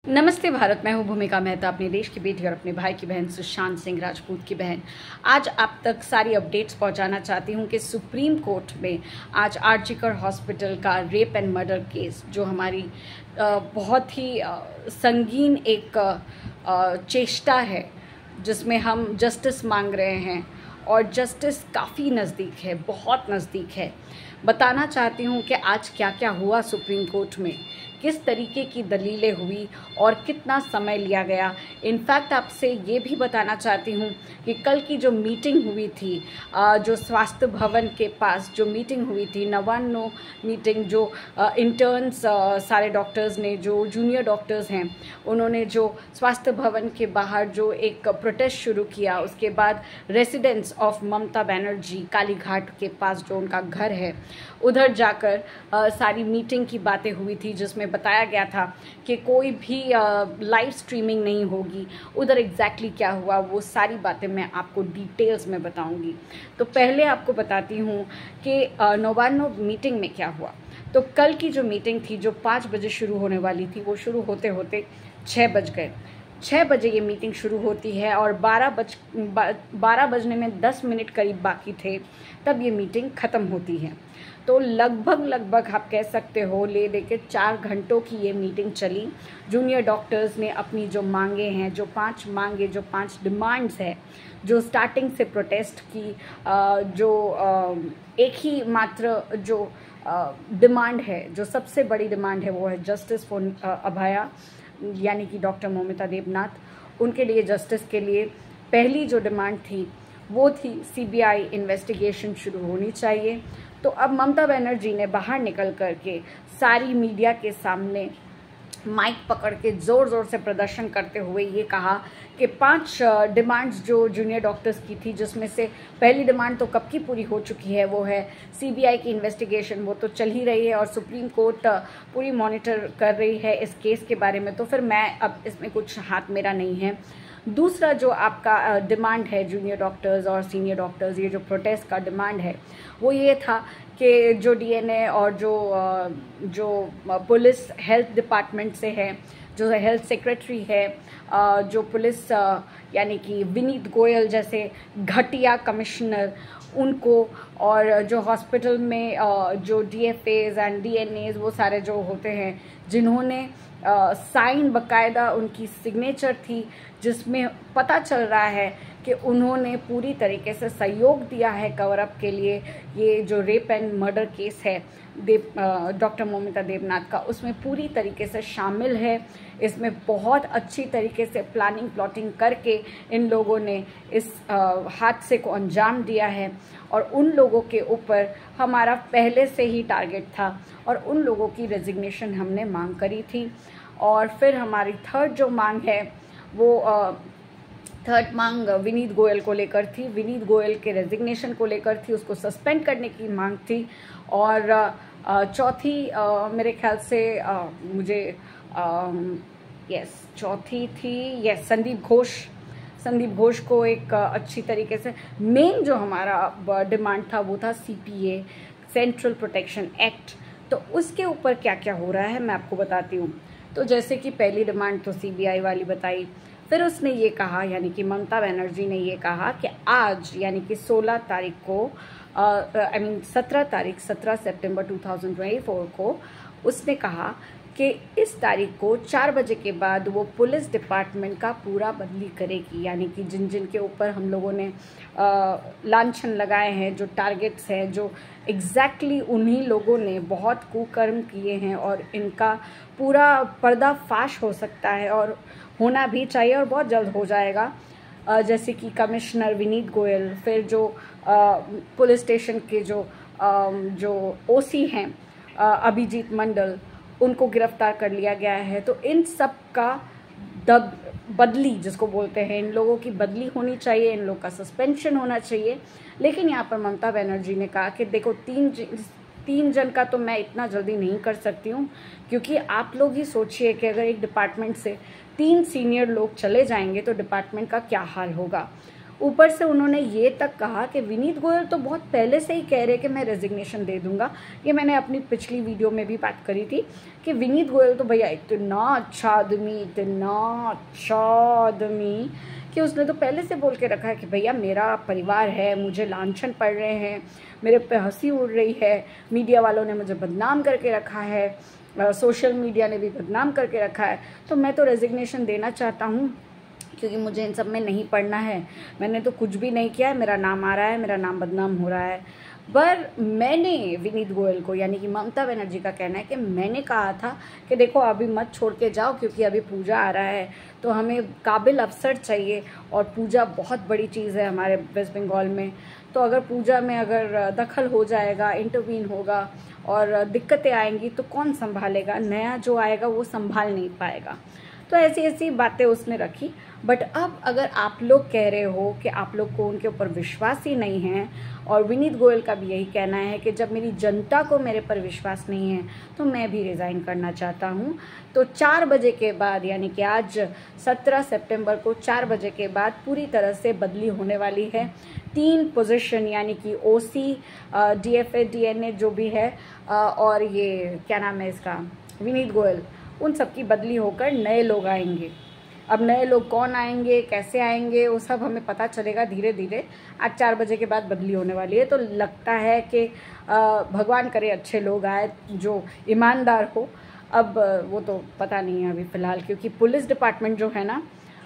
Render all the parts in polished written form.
नमस्ते भारत। मैं हूं भूमिका मेहता, अपने देश की बेटी और अपने भाई की बहन सुशांत सिंह राजपूत की बहन। आज आप तक सारी अपडेट्स पहुंचाना चाहती हूं कि सुप्रीम कोर्ट में आज आरजीकर हॉस्पिटल का रेप एंड मर्डर केस, जो हमारी बहुत ही संगीन एक चेष्टा है, जिसमें हम जस्टिस मांग रहे हैं और जस्टिस काफ़ी नज़दीक है, बहुत नज़दीक है। बताना चाहती हूँ कि आज क्या क्या हुआ सुप्रीम कोर्ट में, किस तरीके की दलीलें हुई और कितना समय लिया गया। इनफैक्ट आपसे ये भी बताना चाहती हूँ कि कल की जो मीटिंग हुई थी, जो स्वास्थ्य भवन के पास जो मीटिंग हुई थी, नवान्नो मीटिंग, जो इंटर्न्स सारे डॉक्टर्स ने, जो जूनियर डॉक्टर्स हैं, उन्होंने जो स्वास्थ्य भवन के बाहर जो एक प्रोटेस्ट शुरू किया, उसके बाद रेसिडेंट्स ऑफ ममता बनर्जी कालीघाट के पास जो उनका घर है, उधर जाकर सारी मीटिंग की बातें हुई थी, जिसमें बताया गया था कि कोई भी लाइव स्ट्रीमिंग नहीं होगी। उधर एग्जैक्टली क्या हुआ वो सारी बातें मैं आपको डिटेल्स में बताऊंगी। तो पहले आपको बताती हूँ कि नवान्नो मीटिंग में क्या हुआ। तो कल की जो मीटिंग थी, जो 5 बजे शुरू होने वाली थी, वो शुरू होते होते 6 बज गए। 6 बजे ये मीटिंग शुरू होती है और 12 बजने में 10 मिनट करीब बाकी थे, तब ये मीटिंग ख़त्म होती है। तो लगभग आप कह सकते हो ले के 4 घंटों की ये मीटिंग चली। जूनियर डॉक्टर्स ने अपनी जो मांगे हैं, जो 5 डिमांड्स है, जो स्टार्टिंग से प्रोटेस्ट की, एक ही मात्र जो डिमांड है, जो सबसे बड़ी डिमांड है, वो है जस्टिस फॉर अभया, यानी कि डॉक्टर मौमिता देवनाथ। उनके लिए जस्टिस के लिए पहली जो डिमांड थी वो थी सीबीआई इन्वेस्टिगेशन शुरू होनी चाहिए। तो अब ममता बनर्जी ने बाहर निकल करके सारी मीडिया के सामने माइक पकड़ के ज़ोर से प्रदर्शन करते हुए ये कहा कि 5 डिमांड्स जो जूनियर डॉक्टर्स की थी, जिसमें से पहली डिमांड तो कब की पूरी हो चुकी है, वो है सीबीआई की इन्वेस्टिगेशन, वो तो चल ही रही है और सुप्रीम कोर्ट पूरी मॉनिटर कर रही है इस केस के बारे में, तो फिर मैं अब इसमें कुछ हाथ मेरा नहीं है। दूसरा जो आपका डिमांड है जूनियर डॉक्टर्स और सीनियर डॉक्टर्स, ये जो प्रोटेस्ट का डिमांड है, वो ये था कि जो डीएनए और जो पुलिस हेल्थ डिपार्टमेंट से है, जो हेल्थ सेक्रेटरी है, जो पुलिस यानी कि विनीत गोयल जैसे घटिया कमिश्नर, उनको, और जो हॉस्पिटल में जो डीएफएज एंड डीएनएज वो सारे जो होते हैं, जिन्होंने साइन बकायदा उनकी सिग्नेचर थी, जिसमें पता चल रहा है कि उन्होंने पूरी तरीके से सहयोग दिया है कवर अप के लिए। ये जो रेप एंड मर्डर केस है डॉक्टर मौमिता देवनाथ का, उसमें पूरी तरीके से शामिल है। इसमें बहुत अच्छी तरीके से प्लानिंग प्लॉटिंग करके इन लोगों ने इस हादसे को अंजाम दिया है और उन लोगों के ऊपर हमारा पहले से ही टारगेट था और उन लोगों की रेजिग्नेशन हमने मांग करी थी। और फिर हमारी थर्ड जो मांग है, वो थर्ड मांग विनीत गोयल को लेकर थी, विनीत गोयल के रेजिग्नेशन को लेकर थी, उसको सस्पेंड करने की मांग थी। और चौथी मेरे ख्याल से चौथी थी संदीप घोष को एक अच्छी तरीके से, मेन जो हमारा डिमांड था वो था सीपीए, सेंट्रल प्रोटेक्शन एक्ट। तो उसके ऊपर क्या क्या हो रहा है मैं आपको बताती हूँ। तो जैसे कि पहली डिमांड तो सीबीआई वाली बताई, फिर उसने ये कहा, यानी कि ममता बनर्जी ने ये कहा कि आज यानी कि 16 तारीख को 17 सितंबर 2024 को उसने कहा कि इस तारीख को 4 बजे के बाद वो पुलिस डिपार्टमेंट का पूरा बदली करेगी, यानी कि जिन के ऊपर हम लोगों ने लांछन लगाए हैं, जो टारगेट्स हैं, जो एग्जैक्टली उन्हीं लोगों ने बहुत कुकर्म किए हैं और इनका पूरा पर्दाफाश हो सकता है और होना भी चाहिए और बहुत जल्द हो जाएगा। जैसे कि कमिश्नर विनीत गोयल, फिर जो पुलिस स्टेशन के जो ओसी हैं अभिजीत मंडल, उनको गिरफ्तार कर लिया गया है। तो इन सब का बदली जिसको बोलते हैं, इन लोगों की बदली होनी चाहिए, इन लोग का सस्पेंशन होना चाहिए। लेकिन यहाँ पर ममता बनर्जी ने कहा कि देखो, 3 जन का तो मैं इतना जल्दी नहीं कर सकती हूँ, क्योंकि आप लोग ही सोचिए कि अगर एक डिपार्टमेंट से 3 सीनियर लोग चले जाएंगे तो डिपार्टमेंट का क्या हाल होगा। ऊपर से उन्होंने ये तक कहा कि विनीत गोयल तो बहुत पहले से ही कह रहे कि मैं रेजिग्नेशन दे दूंगा। ये मैंने अपनी पिछली वीडियो में भी बात करी थी कि विनीत गोयल तो भैया इतना अच्छा आदमी कि उसने तो पहले से बोल के रखा है कि भैया मेरा परिवार है, मुझे लांछन पड़ रहे हैं, मेरे पे हंसी उड़ रही है, मीडिया वालों ने मुझे बदनाम करके रखा है, सोशल मीडिया ने भी बदनाम करके रखा है, तो मैं तो रेजिग्नेशन देना चाहता हूँ क्योंकि मुझे इन सब में नहीं पढ़ना है। मैंने तो कुछ भी नहीं किया है, मेरा नाम आ रहा है, मेरा नाम बदनाम हो रहा है। पर मैंने विनीत गोयल को यानी कि ममता बनर्जी का कहना है कि मैंने कहा था कि देखो अभी मत छोड़ के जाओ क्योंकि अभी पूजा आ रहा है, तो हमें काबिल अफसर चाहिए और पूजा बहुत बड़ी चीज़ है हमारे वेस्ट बंगाल में। तो अगर पूजा में अगर दखल हो जाएगा, इंटरवीन होगा और दिक्कतें आएंगी तो कौन संभालेगा, नया जो आएगा वो संभाल नहीं पाएगा। तो ऐसी ऐसी बातें उसने रखी। बट अब अगर आप लोग कह रहे हो कि आप लोग को उनके ऊपर विश्वास ही नहीं है, और विनीत गोयल का भी यही कहना है कि जब मेरी जनता को मेरे पर विश्वास नहीं है तो मैं भी रिज़ाइन करना चाहता हूँ, तो 4 बजे के बाद यानी कि आज 17 सितंबर को 4 बजे के बाद पूरी तरह से बदली होने वाली है। 3 पोजीशन यानी कि ओसी, DFA, DNA जो भी है, और ये क्या नाम है इसका, विनीत गोयल, उन सब की बदली होकर नए लोग आएंगे। अब नए लोग कौन आएंगे, कैसे आएंगे, वो सब हमें पता चलेगा धीरे धीरे। आज 4 बजे के बाद बदली होने वाली है, तो लगता है कि भगवान करे अच्छे लोग आए जो ईमानदार हो। अब वो तो पता नहीं है अभी फ़िलहाल, क्योंकि पुलिस डिपार्टमेंट जो है ना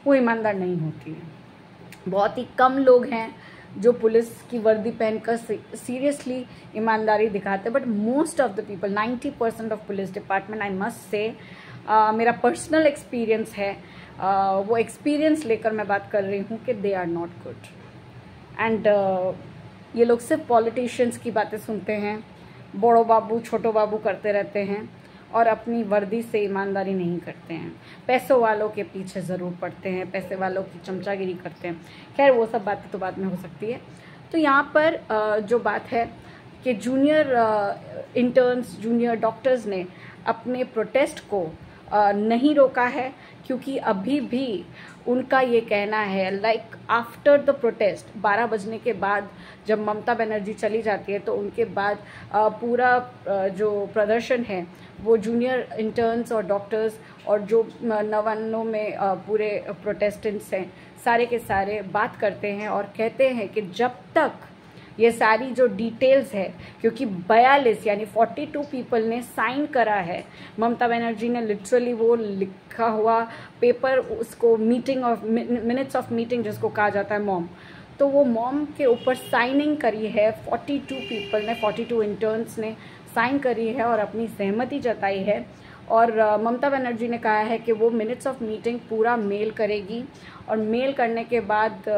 वो ईमानदार नहीं होती है। बहुत ही कम लोग हैं जो पुलिस की वर्दी पहनकर सीरियसली ईमानदारी दिखाते हैं, but most of the people, 90% of police department, I must say, मेरा पर्सनल एक्सपीरियंस है, वो एक्सपीरियंस लेकर मैं बात कर रही हूँ कि they are not good. And ये लोग सिर्फ पॉलिटिशियंस की बातें सुनते हैं, बड़ो बाबू छोटो बाबू करते रहते हैं और अपनी वर्दी से ईमानदारी नहीं करते हैं। पैसों वालों के पीछे ज़रूर पड़ते हैं, पैसे वालों की चमचागिरी करते हैं। खैर वो सब बातें तो बाद में हो सकती है। तो यहाँ पर जो बात है कि जूनियर इंटर्न्स, जूनियर डॉक्टर्स ने अपने प्रोटेस्ट को नहीं रोका है, क्योंकि अभी भी उनका ये कहना है लाइक आफ्टर द प्रोटेस्ट 12 बजने के बाद जब ममता बनर्जी चली जाती है तो उनके बाद पूरा जो प्रदर्शन है वो जूनियर इंटर्न्स और डॉक्टर्स और जो नवान्नों में पूरे प्रोटेस्टेंट्स हैं सारे के सारे बात करते हैं और कहते हैं कि जब तक ये सारी जो डिटेल्स है, क्योंकि 42 यानी 42 पीपल ने साइन करा है, ममता बनर्जी ने लिटरली वो लिखा हुआ पेपर, उसको meeting of minutes of meeting जिसको कहा जाता है मॉम, तो वो मॉम के ऊपर साइनिंग करी है। 42 पीपल ने, 42 इंटर्न्स ने साइन करी है और अपनी सहमति जताई है। और ममता बनर्जी ने कहा है कि वो मिनट्स ऑफ मीटिंग पूरा मेल करेगी और मेल करने के बाद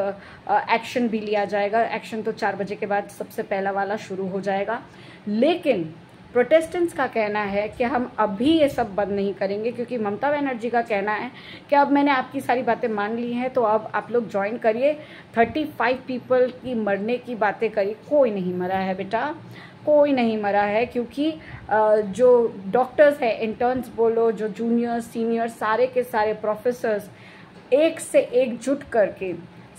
एक्शन भी लिया जाएगा। एक्शन तो 4 बजे के बाद सबसे पहला वाला शुरू हो जाएगा। लेकिन प्रोटेस्टेंट्स का कहना है कि हम अभी ये सब बंद नहीं करेंगे, क्योंकि ममता बनर्जी का कहना है कि अब मैंने आपकी सारी बातें मान ली हैं तो अब आप लोग ज्वाइन करिए। 35 पीपल की मरने की बातें करी, कोई नहीं मरा है बेटा, कोई नहीं मरा है, क्योंकि जो डॉक्टर्स हैं, इंटर्न्स बोलो, जो जूनियर सीनियर सारे के सारे प्रोफेसर्स एक से एक जुट करके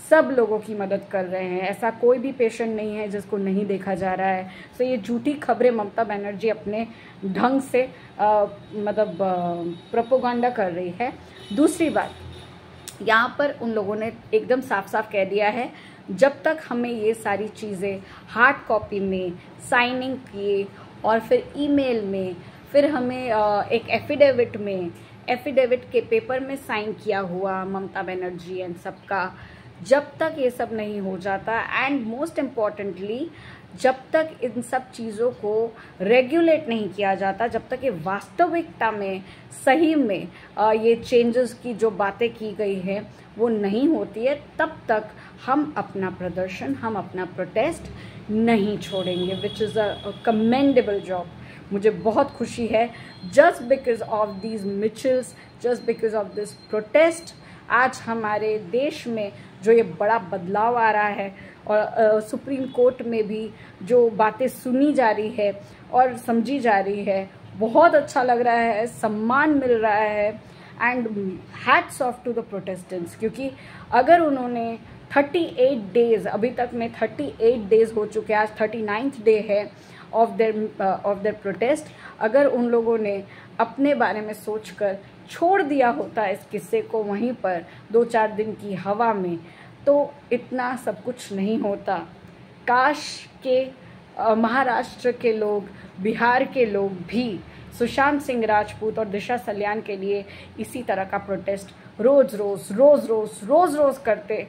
सब लोगों की मदद कर रहे हैं। ऐसा कोई भी पेशेंट नहीं है जिसको नहीं देखा जा रहा है। तो ये झूठी खबरें ममता बनर्जी अपने ढंग से मतलब प्रोपोगंडा कर रही है। दूसरी बात, यहाँ पर उन लोगों ने एकदम साफ साफ कह दिया है, जब तक हमें ये सारी चीज़ें हार्ड कॉपी में साइनिंग किए और फिर ईमेल में, फिर हमें एक एफिडेविट के पेपर में साइन किया हुआ ममता बनर्जी एंड सबका, जब तक ये सब नहीं हो जाता, एंड मोस्ट इम्पॉर्टेंटली जब तक इन सब चीज़ों को रेगुलेट नहीं किया जाता, जब तक ये वास्तविकता में सही में ये चेंजेस की जो बातें की गई हैं वो नहीं होती है, तब तक हम अपना प्रदर्शन, हम अपना प्रोटेस्ट नहीं छोड़ेंगे, which is a commendable job. मुझे बहुत खुशी है, जस्ट बिकॉज ऑफ दीज मिचल्स, just because of this protest, आज हमारे देश में जो ये बड़ा बदलाव आ रहा है और सुप्रीम कोर्ट में भी जो बातें सुनी जा रही है और समझी जा रही है, बहुत अच्छा लग रहा है, सम्मान मिल रहा है। And hats off to the protestants, क्योंकि अगर उन्होंने 38 डेज़, अभी तक में 38 डेज़ हो चुके हैं, आज 39th डे है ऑफ देयर प्रोटेस्ट। अगर उन लोगों ने अपने बारे में सोचकर छोड़ दिया होता इस किस्से को वहीं पर 2-4 दिन की हवा में, तो इतना सब कुछ नहीं होता। काश के महाराष्ट्र के लोग, बिहार के लोग भी सुशांत सिंह राजपूत और दिशा सल्यान के लिए इसी तरह का प्रोटेस्ट रोज़ रोज़ करते,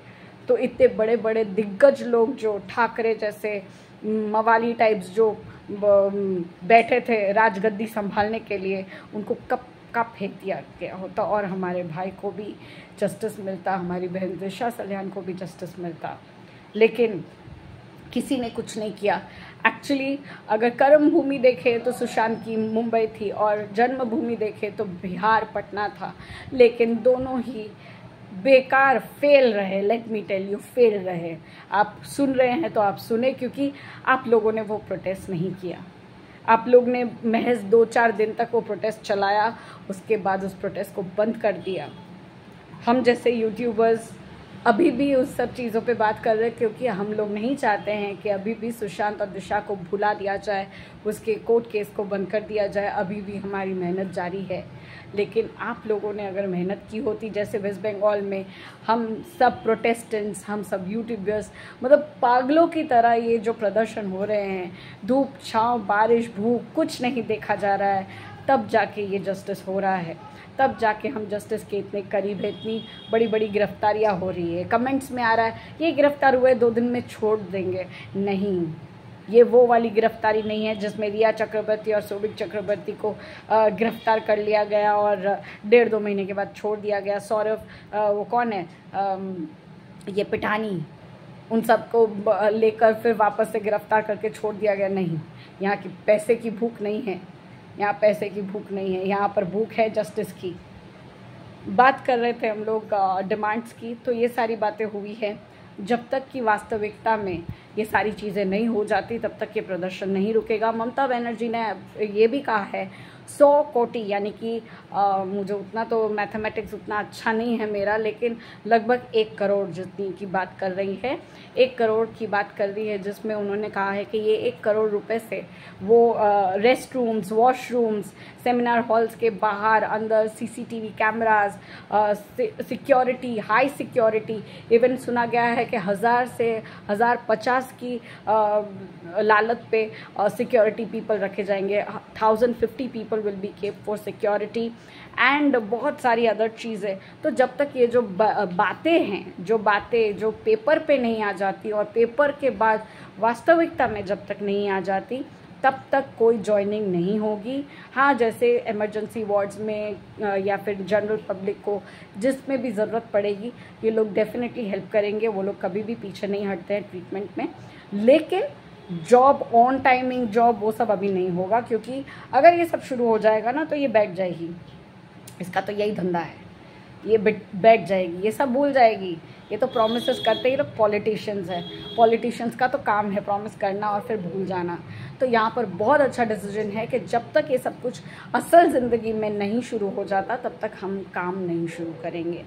तो इतने बड़े बड़े दिग्गज लोग जो ठाकरे जैसे मवाली टाइप्स जो बैठे थे राजगद्दी संभालने के लिए, उनको कब फेंक दिया गया होता और हमारे भाई को भी जस्टिस मिलता, हमारी बहन दिशा सल्यान को भी जस्टिस मिलता। लेकिन किसी ने कुछ नहीं किया। एक्चुअली अगर कर्म भूमि देखे तो सुशांत की मुंबई थी और जन्मभूमि देखे तो बिहार पटना था, लेकिन दोनों ही बेकार फेल रहे। लेट मी टेल यू, फेल रहे। आप सुन रहे हैं तो आप सुने, क्योंकि आप लोगों ने वो प्रोटेस्ट नहीं किया। आप लोग ने महज 2-4 दिन तक वो प्रोटेस्ट चलाया, उसके बाद उस प्रोटेस्ट को बंद कर दिया। हम जैसे यूट्यूबर्स अभी भी उस सब चीज़ों पे बात कर रहे हैं, क्योंकि हम लोग नहीं चाहते हैं कि अभी भी सुशांत और दिशा को भुला दिया जाए, उसके कोर्ट केस को बंद कर दिया जाए। अभी भी हमारी मेहनत जारी है। लेकिन आप लोगों ने अगर मेहनत की होती, जैसे वेस्ट बंगाल में हम सब प्रोटेस्टेंट्स, हम सब यूट्यूबर्स मतलब पागलों की तरह ये जो प्रदर्शन हो रहे हैं, धूप छाँव बारिश भूख कुछ नहीं देखा जा रहा है, तब जाके ये जस्टिस हो रहा है, तब जाके हम जस्टिस के इतने करीब है। इतनी बड़ी बड़ी गिरफ्तारियां हो रही है। कमेंट्स में आ रहा है ये गिरफ्तार हुए 2 दिन में छोड़ देंगे। नहीं, ये वो वाली गिरफ्तारी नहीं है जिसमें रिया चक्रवर्ती और शोभिक चक्रवर्ती को गिरफ्तार कर लिया गया और 1.5-2 महीने के बाद छोड़ दिया गया। सौरभ वो कौन है, ये पिठानी, उन सबको लेकर फिर वापस से गिरफ्तार करके छोड़ दिया गया। नहीं, यहाँ की पैसे की भूख नहीं है, यहाँ पैसे की भूख नहीं है, यहाँ पर भूख है जस्टिस की। बात कर रहे थे हम लोग डिमांड्स की, तो ये सारी बातें हुई है। जब तक कि वास्तविकता में ये सारी चीज़ें नहीं हो जाती, तब तक ये प्रदर्शन नहीं रुकेगा। ममता बनर्जी ने ये भी कहा है 100 कोटी, यानी कि मुझे उतना तो मैथमेटिक्स उतना अच्छा नहीं है मेरा, लेकिन लगभग 1 करोड़ जितनी की बात कर रही है, 1 करोड़ की बात कर रही है, जिसमें उन्होंने कहा है कि ये 1 करोड़ रुपए से वो rest rooms, washrooms, seminar halls के बाहर अंदर CCTV cameras, security, high security, even सुना गया है कि 1000 से 1050 की लालत पे सिक्योरिटी पीपल रखे जाएंगे। 1050 people will be kept for security and बहुत सारी अदर चीज़ें। तो जब तक ये जो बातें हैं, जो पेपर पे नहीं आ जाती और पेपर के बाद वास्तविकता में जब तक नहीं आ जाती, तब तक कोई जॉइनिंग नहीं होगी। हाँ, जैसे इमरजेंसी वार्ड्स में या फिर जनरल पब्लिक को जिसमें भी ज़रूरत पड़ेगी, ये लोग डेफिनेटली हेल्प करेंगे। वो लोग कभी भी पीछे नहीं हटते हैं ट्रीटमेंट में। लेकिन जॉब, ऑन टाइमिंग जॉब, वो सब अभी नहीं होगा, क्योंकि अगर ये सब शुरू हो जाएगा ना तो ये बैठ जाएगी। इसका तो यही धंधा है, ये बैठ जाएगी, ये सब भूल जाएगी। ये तो प्रोमिसेस करते ही लोग पॉलिटिशियंस है। पॉलिटिशियंस का तो काम है प्रॉमिस करना और फिर भूल जाना। तो यहाँ पर बहुत अच्छा डिसीजन है कि जब तक ये सब कुछ असल ज़िंदगी में नहीं शुरू हो जाता, तब तक हम काम नहीं शुरू करेंगे।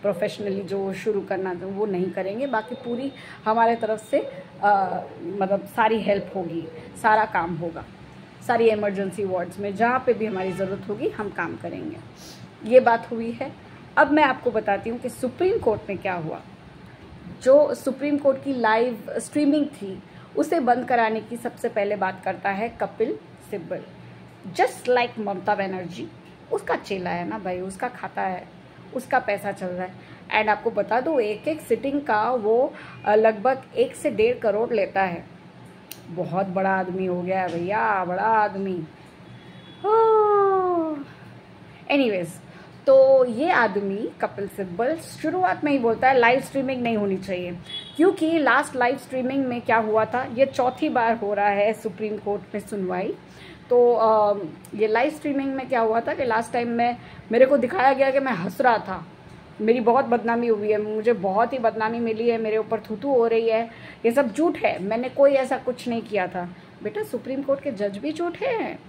प्रोफेशनली जो शुरू करना था वो नहीं करेंगे। बाकी पूरी हमारे तरफ से मतलब सारी हेल्प होगी, सारा काम होगा, सारी इमरजेंसी वार्ड्स में जहाँ पे भी हमारी ज़रूरत होगी हम काम करेंगे। ये बात हुई है। अब मैं आपको बताती हूँ कि सुप्रीम कोर्ट में क्या हुआ। जो सुप्रीम कोर्ट की लाइव स्ट्रीमिंग थी, उसे बंद कराने की सबसे पहले बात करता है कपिल सिब्बल। जस्ट लाइक ममता बनर्जी, उसका चेला है ना भाई, उसका खाता है, उसका पैसा चल रहा है। एंड आपको बता दो, एक सिटिंग का वो लगभग 1 से 1.5 करोड़ लेता है। बहुत बड़ा आदमी हो गया है भैया, बड़ा आदमी। एनीवेज, तो ये आदमी कपिल सिब्बल शुरुआत में ही बोलता है लाइव स्ट्रीमिंग नहीं होनी चाहिए, क्योंकि लास्ट लाइव स्ट्रीमिंग में क्या हुआ था, ये 4थी बार हो रहा है सुप्रीम कोर्ट में सुनवाई। तो ये लाइव स्ट्रीमिंग में क्या हुआ था कि लास्ट टाइम में मेरे को दिखाया गया कि मैं हंस रहा था, मेरी बहुत बदनामी हुई है, मुझे बहुत ही बदनामी मिली है, मेरे ऊपर थूथू हो रही है, ये सब झूठ है, मैंने कोई ऐसा कुछ नहीं किया था। बेटा, सुप्रीम कोर्ट के जज भी झूठे हैं।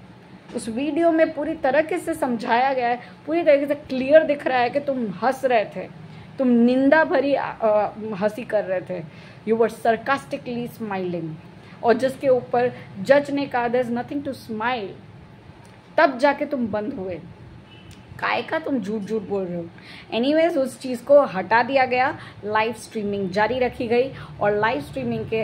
उस वीडियो में पूरी तरीके से समझाया गया है, पूरी तरीके से क्लियर दिख रहा है कि तुम हंस रहे थे, तुम निंदा भरी हंसी कर रहे थे, यू वर सरकास्टिकली स्माइलिंग, और जिसके ऊपर जज ने कहा there is nothing to smile, तब जाके तुम बंद हुए। काय का तुम झूठ झूठ बोल रहे हो। एनीवेज उस चीज़ को हटा दिया गया, लाइव स्ट्रीमिंग जारी रखी गई, और लाइव स्ट्रीमिंग के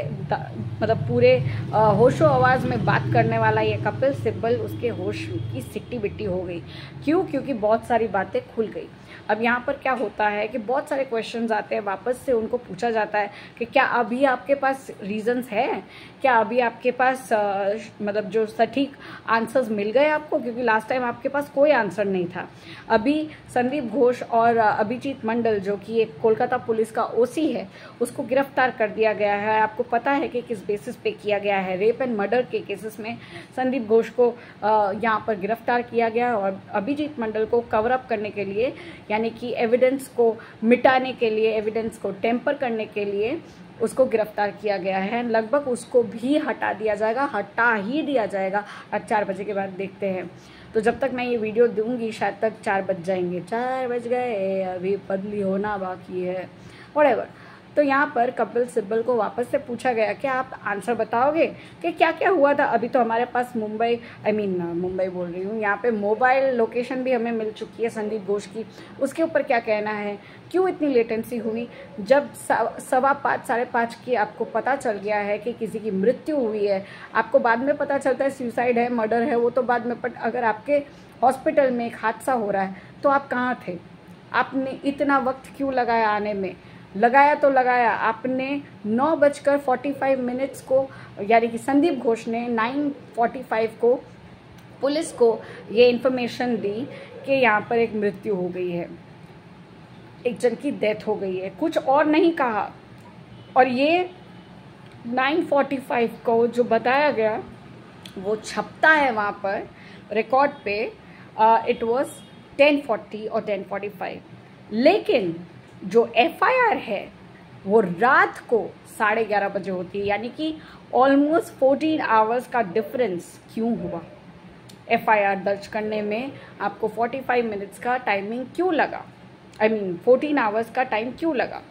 मतलब पूरे होशो आवाज़ में बात करने वाला ये कपिल सिब्बल, उसके होश की सिट्टी बिट्टी हो गई। क्यों? क्योंकि बहुत सारी बातें खुल गई। अब यहाँ पर क्या होता है कि बहुत सारे क्वेश्चंस आते हैं, वापस से उनको पूछा जाता है कि क्या अभी आपके पास रीजंस हैं, क्या अभी आपके पास मतलब जो सटीक आंसर्स मिल गए आपको, क्योंकि लास्ट टाइम आपके पास कोई आंसर नहीं था। अभी संदीप घोष और अभिजीत मंडल जो कि एक कोलकाता पुलिस का ओसी है, उसको गिरफ्तार कर दिया गया है। आपको पता है कि किस बेसिस पे किया गया है। रेप एंड मर्डर के केसेस में संदीप घोष को यहाँ पर गिरफ्तार किया गया, और अभिजीत मंडल को कवर अप करने के लिए, यानी कि एविडेंस को मिटाने के लिए, एविडेंस को टेम्पर करने के लिए उसको गिरफ्तार किया गया है। लगभग उसको भी हटा दिया जाएगा, हटा ही दिया जाएगा। आज 4 बजे के बाद देखते हैं। तो जब तक मैं ये वीडियो दूंगी शायद तक 4 बज जाएंगे। 4 बज गए, अभी बदली होना बाकी है, व्हाटएवर। तो यहाँ पर कपिल सिब्बल को वापस से पूछा गया कि आप आंसर बताओगे कि क्या क्या हुआ था। अभी तो हमारे पास मुंबई बोल रही हूँ, यहाँ पे मोबाइल लोकेशन भी हमें मिल चुकी है संदीप घोष की। उसके ऊपर क्या कहना है, क्यों इतनी लेटेंसी हुई? जब 5:15 साढ़े 5 की आपको पता चल गया है कि किसी की मृत्यु हुई है, आपको बाद में पता चलता है सुसाइड है, मर्डर है, वो तो बाद में, बट अगर आपके हॉस्पिटल में एक हादसा हो रहा है तो आप कहाँ थे? आपने इतना वक्त क्यों लगाया आने में? लगाया तो लगाया आपने 9:45 को, यानी कि संदीप घोष ने 9:45 को पुलिस को ये इन्फॉर्मेशन दी कि यहाँ पर एक मृत्यु हो गई है, एक जन की डेथ हो गई है, कुछ और नहीं कहा। और ये 9:45 को जो बताया गया वो छपता है वहाँ पर रिकॉर्ड पे, इट वाज 10:40 और 10:45। लेकिन जो एफआईआर है वो रात को 11:30 बजे होती है, यानी कि ऑलमोस्ट 14 आवर्स का डिफरेंस क्यों हुआ? एफआईआर दर्ज करने में आपको 45 मिनट्स का टाइमिंग क्यों लगा? 14 आवर्स का टाइम क्यों लगा?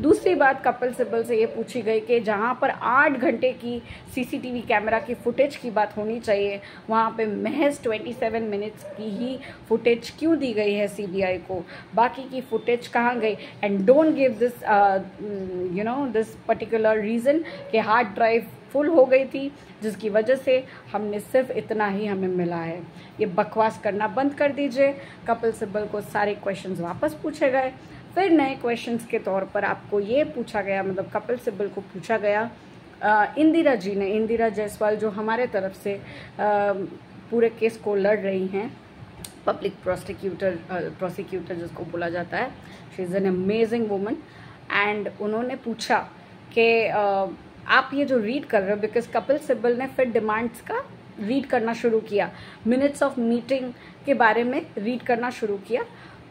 दूसरी बात कपिल सिब्बल से ये पूछी गई कि जहाँ पर 8 घंटे की सीसीटीवी कैमरा की फुटेज की बात होनी चाहिए, वहाँ पे महज 27 मिनट्स की ही फुटेज क्यों दी गई है सीबीआई को? बाकी की फुटेज कहाँ गई? And don't give this this particular reason कि हार्ड ड्राइव फुल हो गई थी, जिसकी वजह से हमने सिर्फ इतना ही हमें मिला है। ये बकवास करना बंद कर दीजिए। कपिल सिब्बल को सारे क्वेश्चंस वापस पूछे गए, फिर नए क्वेश्चंस के तौर पर आपको ये पूछा गया, मतलब कपिल सिब्बल को पूछा गया इंदिरा जी ने, इंदिरा जायसवाल जो हमारे तरफ से पूरे केस को लड़ रही हैं, पब्लिक प्रोसिक्यूटर जिसको बोला जाता है। She is an amazing woman. And उन्होंने पूछा कि आप ये जो रीड कर रहे हो, बिकॉज कपिल सिब्बल ने फिर डिमांड्स का रीड करना शुरू किया, मिनट्स ऑफ मीटिंग के बारे में रीड करना शुरू किया।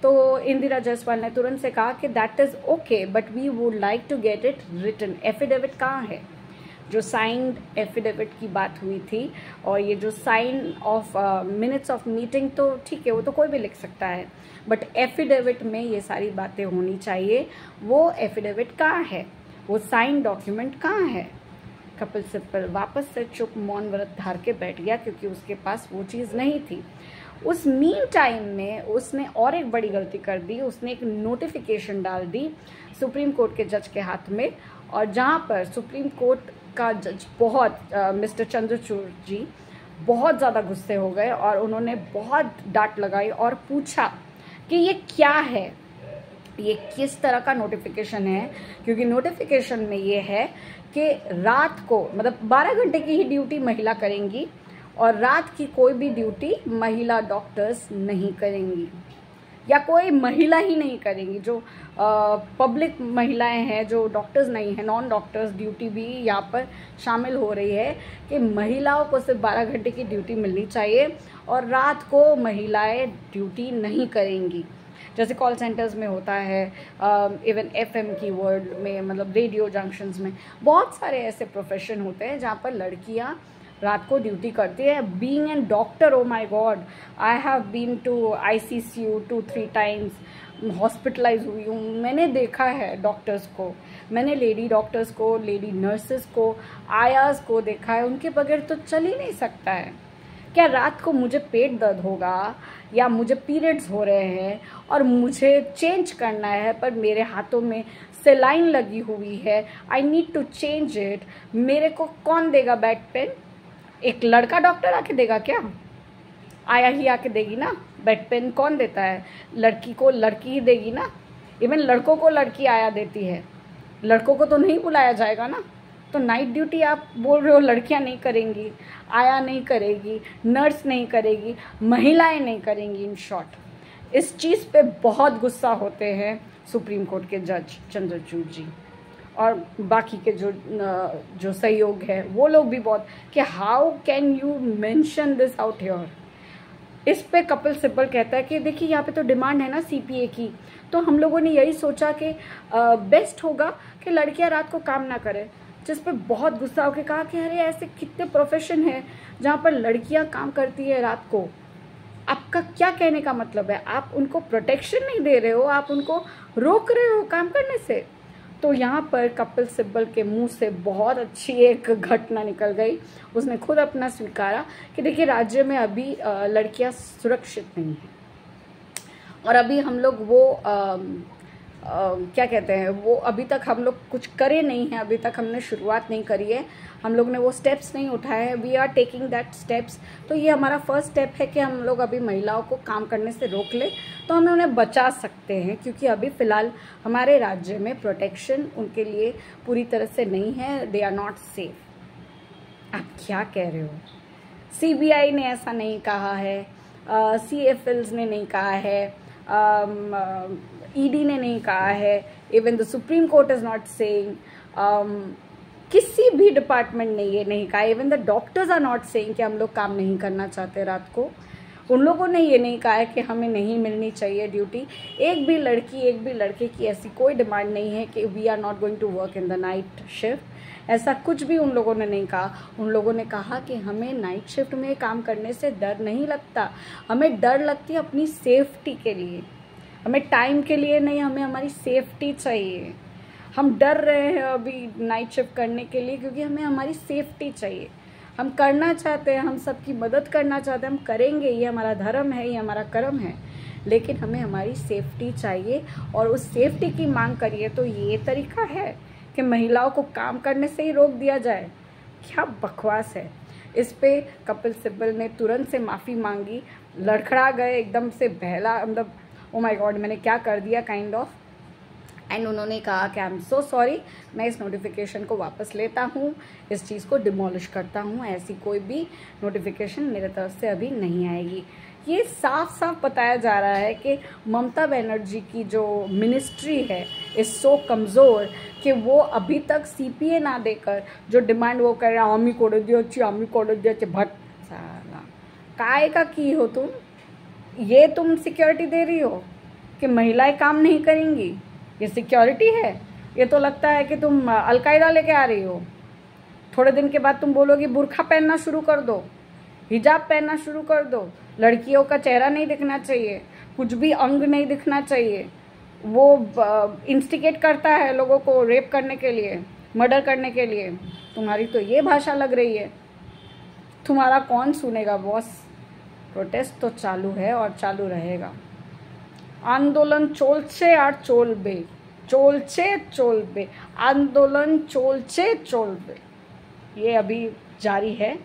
तो इंदिरा जायसवाल ने तुरंत से कहा कि that is okay, but we would like to get it written. Affidavit कहाँ है? जो साइंड एफिडेविट की बात हुई थी, और ये जो sign off minutes of meeting तो ठीक है, वो तो कोई भी लिख सकता है, बट एफिडेविट में ये सारी बातें होनी चाहिए। वो एफिडेविट कहाँ है? वो साइन डॉक्यूमेंट कहाँ है? कपिल सिब्बल वापस से चुप मौन व्रत धार के बैठ गया, क्योंकि उसके पास वो चीज़ नहीं थी। उस मीन टाइम में उसने और एक बड़ी गलती कर दी। उसने एक नोटिफिकेशन डाल दी सुप्रीम कोर्ट के जज के हाथ में, और जहाँ पर सुप्रीम कोर्ट का जज मिस्टर चंद्रचूड़ जी बहुत ज़्यादा गुस्से हो गए, और उन्होंने बहुत डांट लगाई और पूछा कि ये क्या है, ये किस तरह का नोटिफिकेशन है? क्योंकि नोटिफिकेशन में ये है कि रात को, मतलब 12 घंटे की ही ड्यूटी महिला करेंगी, और रात की कोई भी ड्यूटी महिला डॉक्टर्स नहीं करेंगी, या कोई महिला ही नहीं करेंगी। जो पब्लिक महिलाएं हैं, जो डॉक्टर्स नहीं हैं, नॉन डॉक्टर्स ड्यूटी भी यहाँ पर शामिल हो रही है कि महिलाओं को सिर्फ 12 घंटे की ड्यूटी मिलनी चाहिए, और रात को महिलाएं ड्यूटी नहीं करेंगी। जैसे कॉल सेंटर्स में होता है, इवन एफएम की वर्ल्ड में, मतलब रेडियो जंक्शंस में बहुत सारे ऐसे प्रोफेशन होते हैं जहाँ पर लड़कियाँ रात को ड्यूटी करती है। Being an doctor, oh my God, I have been to ICCU 2-3 times. Hospitalize हुई हूँ, मैंने देखा है डॉक्टर्स को, मैंने लेडी डॉक्टर्स को, लेडी नर्सेस को, आयाज को देखा है, उनके बगैर तो चल ही नहीं सकता है। क्या रात को मुझे पेट दर्द होगा या मुझे पीरियड्स हो रहे हैं और मुझे चेंज करना है, पर मेरे हाथों में सेलाइन लगी हुई है, I need to change it, मेरे को कौन देगा बैक पेन? एक लड़का डॉक्टर आके देगा क्या? आया ही आके देगी ना। बैक पेन कौन देता है? लड़की को लड़की ही देगी ना। इवन लड़कों को लड़की आया देती है, लड़कों को तो नहीं बुलाया जाएगा ना। तो नाइट ड्यूटी आप बोल रहे हो लड़कियां नहीं करेंगी, आया नहीं करेगी, नर्स नहीं करेगी, महिलाएं नहीं करेंगी। इन शॉर्ट इस चीज़ पे बहुत गुस्सा होते हैं सुप्रीम कोर्ट के जज चंद्रचूड़ जी और बाकी के जो सहयोग है वो लोग भी बहुत, कि how can you mention this out here. इस पे कपिल सिब्बल कहता है कि देखिए यहाँ पे तो डिमांड है ना सीपीए की, तो हम लोगों ने यही सोचा कि बेस्ट होगा कि लड़कियां रात को काम ना करें। जिस पे बहुत गुस्सा होकर कहा कि अरे ऐसे कितने प्रोफेशन है जहाँ पर लड़कियां काम करती है रात को, आपका क्या कहने का मतलब है? आप उनको प्रोटेक्शन नहीं दे रहे हो, आप उनको रोक रहे हो काम करने से। तो यहाँ पर कपिल सिब्बल के मुंह से बहुत अच्छी एक घटना निकल गई। उसने खुद अपना स्वीकारा कि देखिए राज्य में अभी लड़कियां सुरक्षित नहीं हैं और अभी हम लोग वो क्या कहते हैं, वो अभी तक हम लोग कुछ करे नहीं हैं, अभी तक हमने शुरुआत नहीं करी है, हम लोग ने वो स्टेप्स नहीं उठाए हैं। We are taking that steps. तो ये हमारा फर्स्ट स्टेप है कि हम लोग अभी महिलाओं को काम करने से रोक ले तो हमें उन्हें बचा सकते हैं, क्योंकि अभी फ़िलहाल हमारे राज्य में प्रोटेक्शन उनके लिए पूरी तरह से नहीं है, दे आर नॉट सेफ। आप क्या कह रहे हो? सीबीआई ने ऐसा नहीं कहा है, CFLs ने नहीं कहा है, ED ने नहीं कहा है, even the Supreme Court is not saying, किसी भी डिपार्टमेंट ने ये नहीं कहा, even the doctors are not saying कि हम लोग काम नहीं करना चाहते रात को। उन लोगों ने ये नहीं कहा है कि हमें नहीं मिलनी चाहिए ड्यूटी। एक भी लड़की एक भी लड़के की ऐसी कोई डिमांड नहीं है कि we are not going to work in the night shift, ऐसा कुछ भी उन लोगों ने नहीं कहा। उन लोगों ने कहा कि हमें नाइट शिफ्ट में काम करने से डर नहीं लगता, हमें डर लगती है अपनी सेफ्टी के लिए, हमें टाइम के लिए नहीं, हमें हमारी सेफ्टी चाहिए। हम डर रहे हैं अभी नाइट शिफ्ट करने के लिए क्योंकि हमें हमारी सेफ्टी चाहिए। हम करना चाहते हैं, हम सबकी मदद करना चाहते हैं, हम करेंगे, ये हमारा धर्म है, ये हमारा कर्म है, लेकिन हमें हमारी सेफ्टी चाहिए और उस सेफ्टी की मांग करिए। तो ये तरीका है कि महिलाओं को काम करने से ही रोक दिया जाए? क्या बकवास है। इस पे कपिल सिब्बल ने तुरंत से माफ़ी मांगी, लड़खड़ा गए एकदम से, बहला, मतलब ओ माय गॉड मैंने क्या कर दिया काइंड ऑफ। एंड उन्होंने कहा कि आई एम सो सॉरी, मैं इस नोटिफिकेशन को वापस लेता हूँ, इस चीज़ को डिमोलिश करता हूँ, ऐसी कोई भी नोटिफिकेशन मेरे तरफ से अभी नहीं आएगी। ये साफ साफ बताया जा रहा है कि ममता बनर्जी की जो मिनिस्ट्री है इस सो कमज़ोर कि वो अभी तक सीपीए ना देकर जो डिमांड वो कर रहा है, आमी कोड़ दियो अच्छी, आमी कोड़ दियो अच्छी, भट साला काय का की हो तुम? ये तुम सिक्योरिटी दे रही हो कि महिलाएं काम नहीं करेंगी? ये सिक्योरिटी है? ये तो लगता है कि तुम अलकायदा लेके आ रही हो। थोड़े दिन के बाद तुम बोलोगी बुर्खा पहनना शुरू कर दो, हिजाब पहनना शुरू कर दो, लड़कियों का चेहरा नहीं दिखना चाहिए, कुछ भी अंग नहीं दिखना चाहिए। वो इंस्टिगेट करता है लोगों को रेप करने के लिए, मर्डर करने के लिए। तुम्हारी तो ये भाषा लग रही है, तुम्हारा कौन सुनेगा बॉस? प्रोटेस्ट तो चालू है और चालू रहेगा। आंदोलन चोलचे और चोलबे, चोलचे चोलबे, आंदोलन चोलचे चोलबे, ये अभी जारी है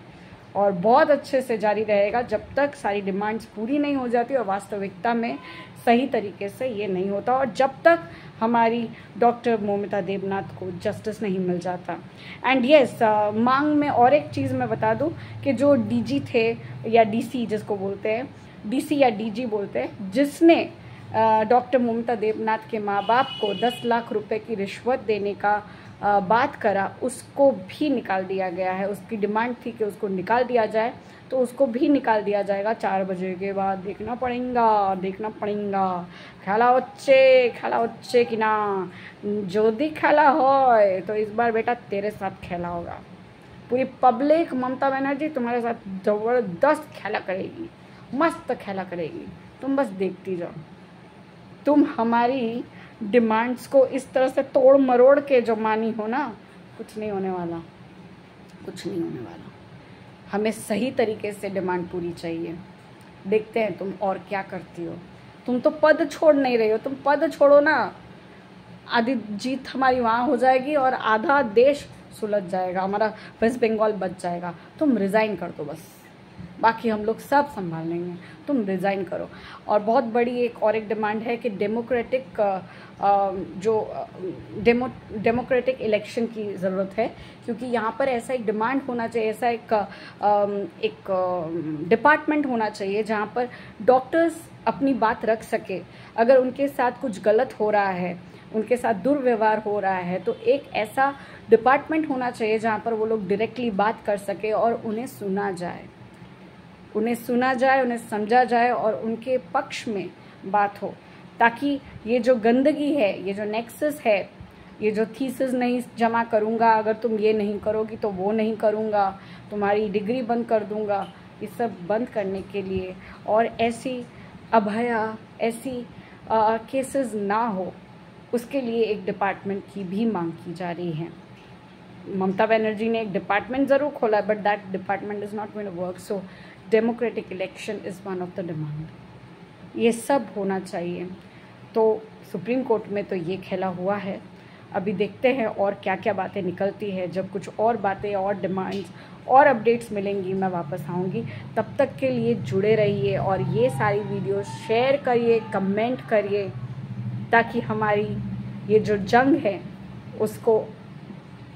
और बहुत अच्छे से जारी रहेगा जब तक सारी डिमांड्स पूरी नहीं हो जाती और वास्तविकता में सही तरीके से ये नहीं होता और जब तक हमारी डॉक्टर मौमिता देवनाथ को जस्टिस नहीं मिल जाता। एंड यस, मांग में और एक चीज़ मैं बता दूं कि जो डीजी थे या डीसी जिसको बोलते हैं, डीसी या डीजी बोलते हैं, जिसने डॉक्टर मौमिता देवनाथ के माँ बाप को 10 लाख रुपए की रिश्वत देने का बात करा, उसको भी निकाल दिया गया है। उसकी डिमांड थी कि उसको निकाल दिया जाए, तो उसको भी निकाल दिया जाएगा 4 बजे के बाद। देखना पड़ेगा। खेला बच्चे कि ना, जो भी खेला हो तो इस बार बेटा तेरे साथ खेला होगा। पूरी पब्लिक ममता बनर्जी तुम्हारे साथ ज़बरदस्त खेला करेगी, मस्त खेला करेगी, तुम बस देखती जाओ। तुम हमारी डिमांड्स को इस तरह से तोड़ मरोड़ के जो मानी हो ना, कुछ नहीं होने वाला, कुछ नहीं होने वाला। हमें सही तरीके से डिमांड पूरी चाहिए। देखते हैं तुम और क्या करती हो। तुम तो पद छोड़ नहीं रही हो, तुम पद छोड़ो ना, आधी जीत हमारी वहाँ हो जाएगी और आधा देश सुलझ जाएगा, हमारा वेस्ट बंगाल बच जाएगा। तुम रिज़ाइन कर दो बस, बाकी हम लोग सब संभाल लेंगे, तुम रिज़ाइन करो। और बहुत बड़ी एक डिमांड है कि डेमोक्रेटिक इलेक्शन की ज़रूरत है, क्योंकि यहाँ पर ऐसा एक डिमांड होना चाहिए, ऐसा एक डिपार्टमेंट होना चाहिए जहाँ पर डॉक्टर्स अपनी बात रख सके। अगर उनके साथ कुछ गलत हो रहा है, उनके साथ दुर्व्यवहार हो रहा है, तो एक ऐसा डिपार्टमेंट होना चाहिए जहाँ पर वो लोग डायरेक्टली बात कर सके और उन्हें सुना जाए, उन्हें समझा जाए और उनके पक्ष में बात हो, ताकि ये जो गंदगी है, ये जो नेक्सस है, ये जो थीसिस नहीं जमा करूँगा, अगर तुम ये नहीं करोगी तो वो नहीं करूँगा, तुम्हारी डिग्री बंद कर दूँगा, ये सब बंद करने के लिए और ऐसी अभया, ऐसी केसेस ना हो, उसके लिए एक डिपार्टमेंट की भी मांग की जा रही है। ममता बनर्जी ने एक डिपार्टमेंट ज़रूर खोला, but that department is not going to work. So democratic election is one of the demand. ये सब होना चाहिए। तो सुप्रीम कोर्ट में तो ये खेला हुआ है, अभी देखते हैं और क्या क्या बातें निकलती है। जब कुछ और बातें और डिमांड्स और अपडेट्स मिलेंगी मैं वापस आऊँगी। तब तक के लिए जुड़े रहिए और ये सारी वीडियो शेयर करिए, कमेंट करिए, ताकि हमारी ये जो जंग है उसको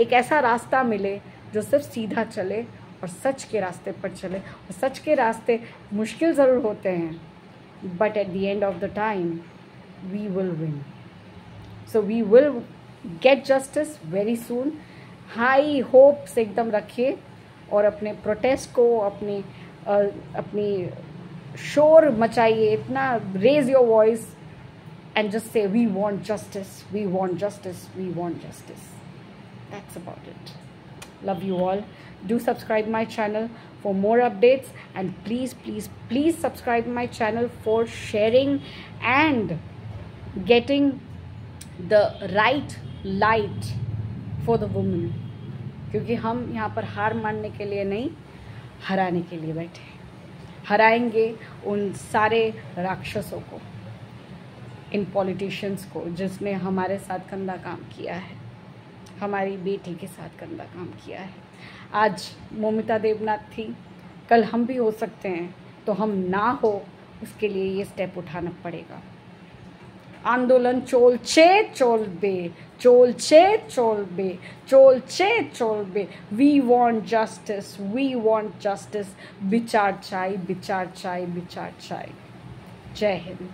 एक ऐसा रास्ता मिले जो सिर्फ सीधा चले और सच के रास्ते पर चले। और सच के रास्ते मुश्किल ज़रूर होते हैं, but at the end of the time we will win. So we will get justice very soon. High hopes एकदम रखिए और अपने प्रोटेस्ट को, अपनी शोर मचाइए, इतना raise your voice and just say, we want justice, we want justice, we want justice. That's about it. Love you all. Do subscribe my channel for more updates, and please subscribe my channel for sharing and getting the right light for the women. क्योंकि हम यहाँ पर हार मानने के लिए नहीं, हराने के लिए बैठे। हराएंगे उन सारे राक्षसों को, इन पॉलिटिशियंस को, जिसने हमारे साथ गंदा काम किया है, हमारी बेटी के साथ गंदा काम किया है। आज ममिता देवनाथ थी, कल हम भी हो सकते हैं, तो हम ना हो उसके लिए ये स्टेप उठाना पड़ेगा। आंदोलन चोलचे चोलबे, चोलचे चोलबे, चोलचे चोलबे। We want justice, we want justice. विचार चाय, विचार चाय, विचार चाय। जय हिंद।